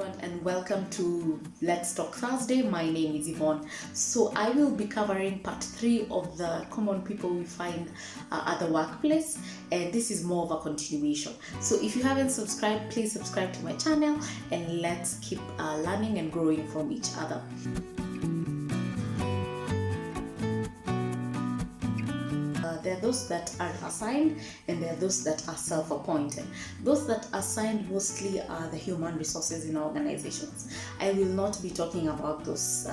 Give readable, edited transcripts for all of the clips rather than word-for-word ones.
everyone, and welcome to Let's Talk Thursday. My name is Yvonne. So I will be covering part 3 of the common people we find at the workplace, and this is more of a continuation. So if you haven't subscribed, please subscribe to my channel, and let's keep learning and growing from each other. There are those that are assigned and there are those that are self-appointed. Those that are assigned mostly are the human resources in organizations. I will not be talking about those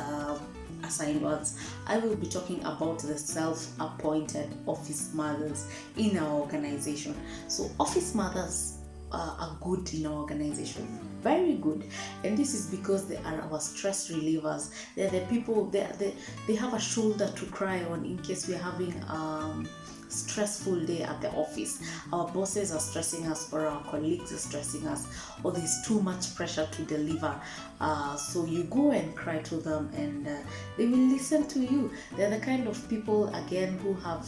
assigned ones. I will be talking about the self-appointed office mothers in our organization. So office mothers are good in our organization, very good, and this is because they are our stress relievers. They're the people, they have a shoulder to cry on in case we're having stressful day at the office. Our bosses are stressing us, or our colleagues are stressing us, or there's too much pressure to deliver. So you go and cry to them, and they will listen to you. They're the kind of people, again, who have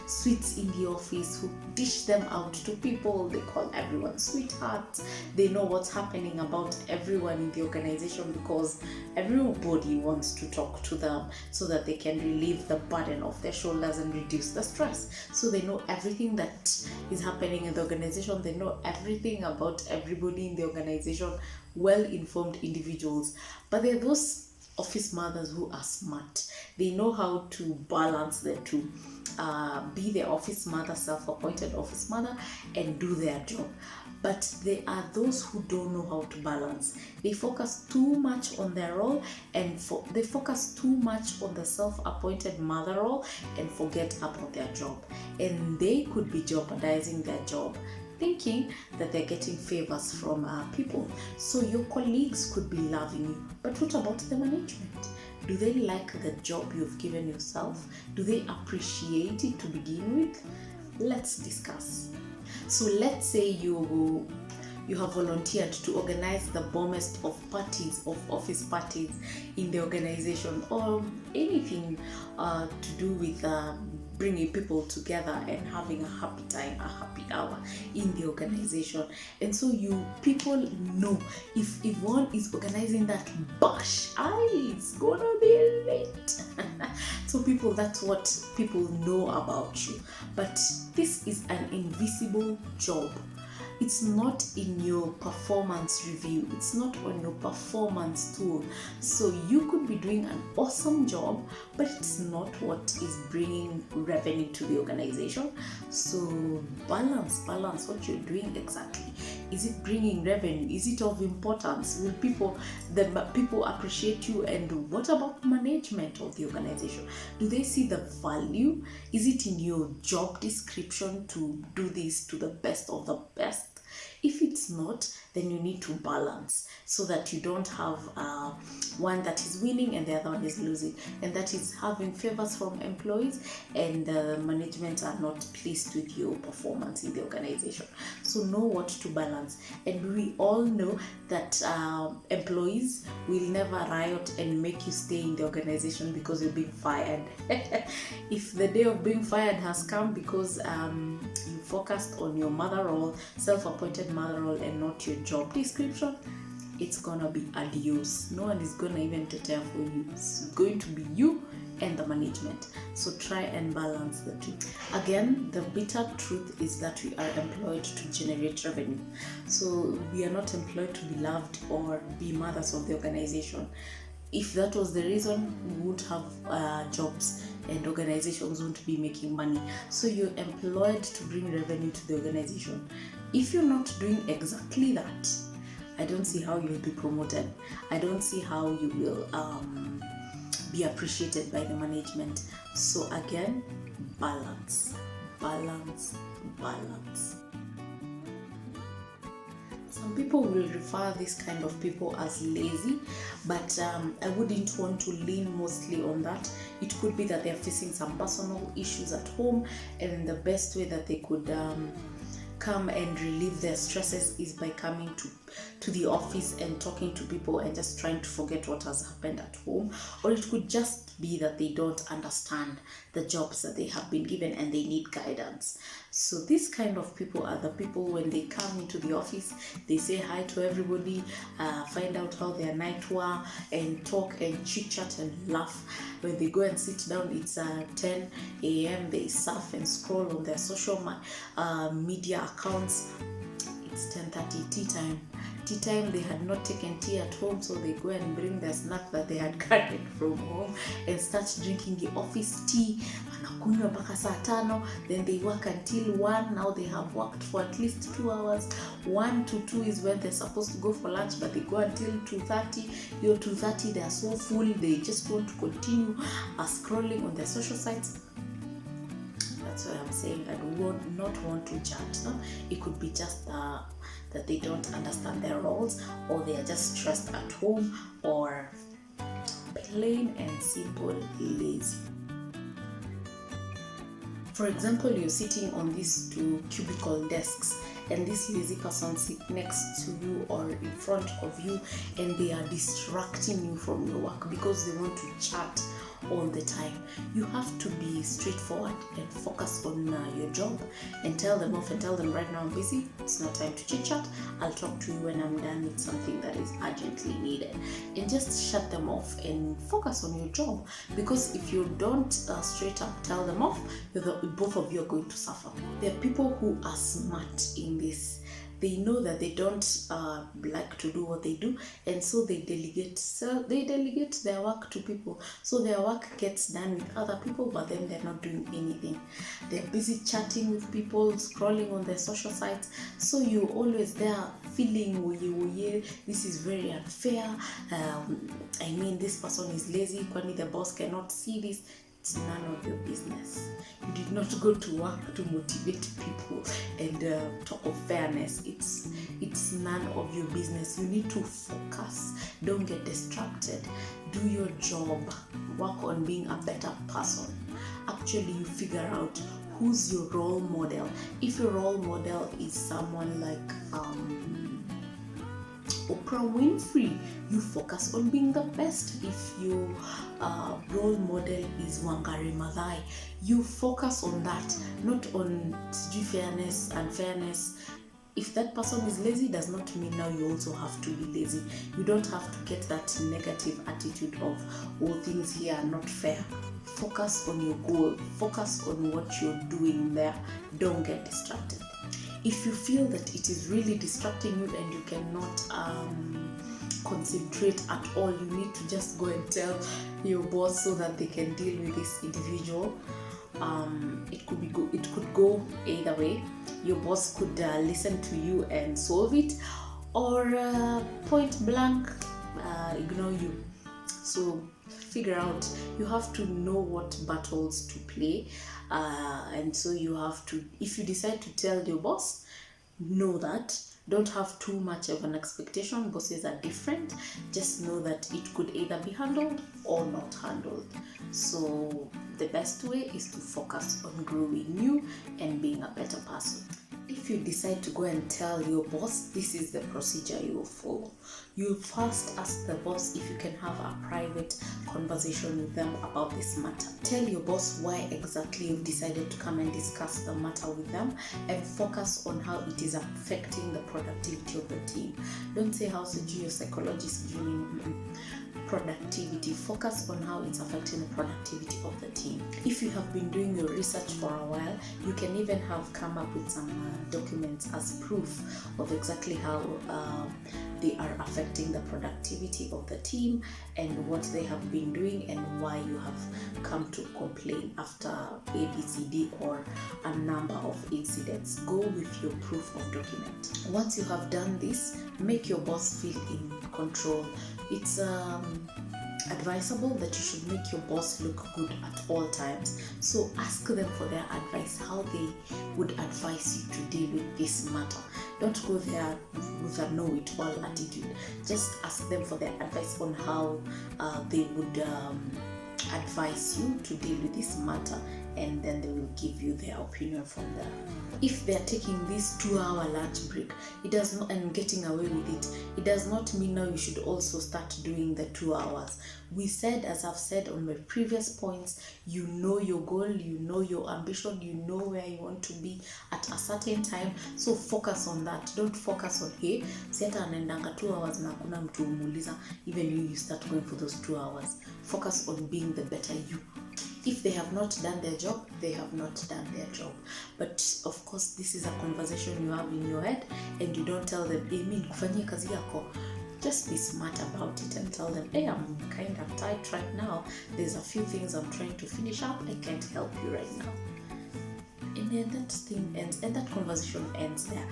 sweets in the office, who dish them out to people. They call everyone sweethearts. They know what's happening about everyone in the organization because everybody wants to talk to them so that they can relieve the burden off their shoulders and reduce the stress. So they know everything that is happening in the organization. They know everything about everybody in the organization. Well-informed individuals. But there are those office mothers who are smart. They know how to balance the two. Be the office mother, self-appointed office mother, and do their job. But there are those who don't know how to balance. They focus too much on their role, and they focus too much on the self-appointed mother role and forget about their job. And they could be jeopardizing their job, thinking that they're getting favors from people. So your colleagues could be loving you, but what about the management? Do they like the job you've given yourself? Do they appreciate it to begin with? Let's discuss. So let's say you have volunteered to organize the bombest of parties, of office parties in the organization, or anything to do with bringing people together and having a happy time, a happy hour in the organization. And so people know if Yvonne is organizing that bash, it's gonna be late. So that's what people know about you. But this is an invisible job. It's not in your performance review. It's not on your performance tool. So you could be doing an awesome job, but it's not what is bringing revenue to the organization. So balance what you're doing exactly. Is it bringing revenue? Is it of importance? Will people appreciate you? And what about management of the organization? Do they see the value? Is it in your job description to do this to the best of the best? If it's not, then you need to balance so that you don't have one that is winning and the other one is losing, and that is having favors from employees and the management are not pleased with your performance in the organization. So know what to balance. And we all know that employees will never riot and make you stay in the organization because you're being fired. If the day of being fired has come because you focused on your mother role, self-appointed mother role, and not your job description, it's gonna be adios. No one is gonna even prepare for you. It's going to be you and the management. So try and balance the two. Again, the bitter truth is that we are employed to generate revenue. So we are not employed to be loved or be mothers of the organization. If that was the reason, we would have jobs and organizations won't be making money. So you're employed to bring revenue to the organization. If you're not doing exactly that, I don't see how you'll be promoted. I don't see how you will be appreciated by the management. So again, balance. Some people will refer this kind of people as lazy, but I wouldn't want to lean mostly on that. It could be that they're facing some personal issues at home, and the best way that they could come and relieve their stresses is by coming to the office and talking to people and just trying to forget what has happened at home. Or it could just be that they don't understand the jobs that they have been given and they need guidance. So these kind of people are the people when they come into the office, they say hi to everybody, find out how their night were, and talk and chit chat and laugh. When they go and sit down, it's 10 a.m. They surf and scroll on their social media accounts. It's 10:30, tea time. Tea time, they had not taken tea at home, so they go and bring their snack that they had carried from home and start drinking the office tea. Wanakunywa mpaka saa 5, then they work until 1. Now they have worked for at least 2 hours. 1 to 2 is when they're supposed to go for lunch, but they go until 2:30. 2:30, they are so full, they just want to continue scrolling on their social sites. That's why I'm saying I would not want to judge them. It could be just that they don't understand their roles, or they are just stressed at home, or plain and simple lazy. For example, you're sitting on these 2 cubicle desks, and this lazy person sits next to you or in front of you, and they are distracting you from your work because they want to chat all the time. You have to be straightforward and focus on your job, and tell them off and tell them, right now I'm busy, it's not time to chit chat, I'll talk to you when I'm done with something that is urgently needed. And just shut them off and focus on your job, because if you don't straight up tell them off, both of you are going to suffer. There are people who are smart in this. They know that they don't like to do what they do, and so they delegate. So they delegate their work to people. So their work gets done with other people, but then they're not doing anything. They're busy chatting with people, scrolling on their social sites. So you're always there feeling, woye, this is very unfair. I mean, this person is lazy. Kwani the boss cannot see this. It's none of your business. You did not go to work to motivate people and talk of fairness. It's none of your business. You need to focus. Don't get distracted. Do your job. Work on being a better person. Actually, you figure out who's your role model. If your role model is someone like Oprah Winfrey, you focus on being the best. If your role model is Wangari Maathai, you focus on that, not on fairness and unfairness. If that person is lazy, does not mean now you also have to be lazy. You don't have to get that negative attitude of, oh, things here are not fair. Focus on your goal. Focus on what you're doing there. Don't get distracted. If you feel that it is really distracting you and you cannot concentrate at all, you need to just go and tell your boss so that they can deal with this individual. It could go either way. Your boss could listen to you and solve it, or point blank ignore you. So figure out. You have to know what battles to play, and so you have to, if you decide to tell your boss, know that. Don't have too much of an expectation. Bosses are different. Just know that it could either be handled or not handled. So the best way is to focus on growing you and being a better person. If you decide to go and tell your boss, this is the procedure you will follow. You first ask the boss if you can have a private conversation with them about this matter. Tell your boss why exactly you've decided to come and discuss the matter with them, and focus on how it is affecting the productivity of the team. Don't say how your psychologist doing productivity. Focus on how it's affecting the productivity of the team. If you have been doing your research for a while, you can even have come up with some documents as proof of exactly how they are affecting the productivity of the team and what they have been doing and why you have come to complain after ABCD or a number of incidents. Go with your proof of document. Once you have done this, make your boss feel in control. It's advisable that you should make your boss look good at all times. So ask them for their advice, how they would advise you to deal with this matter. Don't go there with a know-it-all attitude. Just ask them for their advice on how they would advise you to deal with this matter, and then they will give you their opinion from there. If they are taking this 2-hour lunch break, it does not, and getting away with it does not mean now you should also start doing the 2 hours. We said, as I've said on my previous points, you know your goal, you know your ambition, you know where you want to be at a certain time, so focus on that. Don't focus on, hey, si hata anaendanga 2 hours na hakuna mtu umuuliza. Even you start going for those 2 hours. Focus on being the better you. If they have not done their job, they have not done their job. But of course, this is a conversation you have in your head, and you don't tell them, hey, mimi nikufanyie kazi yako. Just be smart about it and tell them, hey, I'm kind of tight right now. There's a few things I'm trying to finish up. I can't help you right now. And then that thing ends, and that conversation ends there.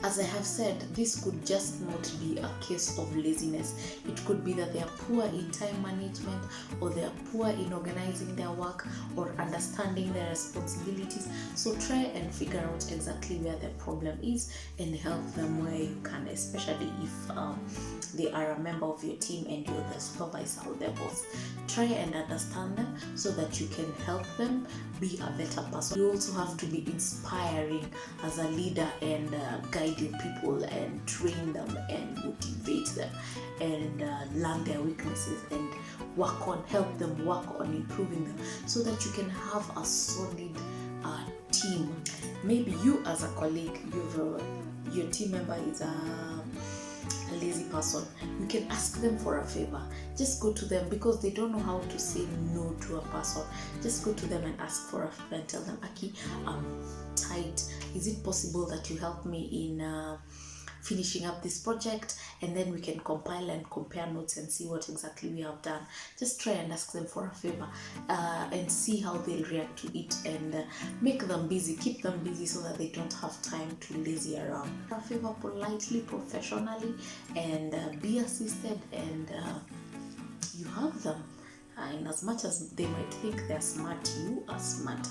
As I have said, this could just not be a case of laziness. It could be that they are poor in time management, or they are poor in organizing their work or understanding their responsibilities. So try and figure out exactly where the problem is and help them where you can, especially if they are a member of your team and you're the supervisor or the boss. Try and understand them so that you can help them be a better person. You also have to be inspiring as a leader and guide your people and train them and motivate them and learn their weaknesses and help them work on improving them so that you can have a solid team. Maybe you as a colleague, your team member is a lazy person. You can ask them for a favor. Just go to them because they don't know how to say no to a person. Just go to them and ask for a favor and tell them, Aki, I'm tight. Is it possible that you help me in finishing up this project, and then we can compile and compare notes and see what exactly we have done. Just try and ask them for a favor and see how they'll react to it, and make them busy, keep them busy so that they don't have time to lazy around. A favor politely, professionally, and be assisted, and you have them. And as much as they might think they're smart, you are smarter.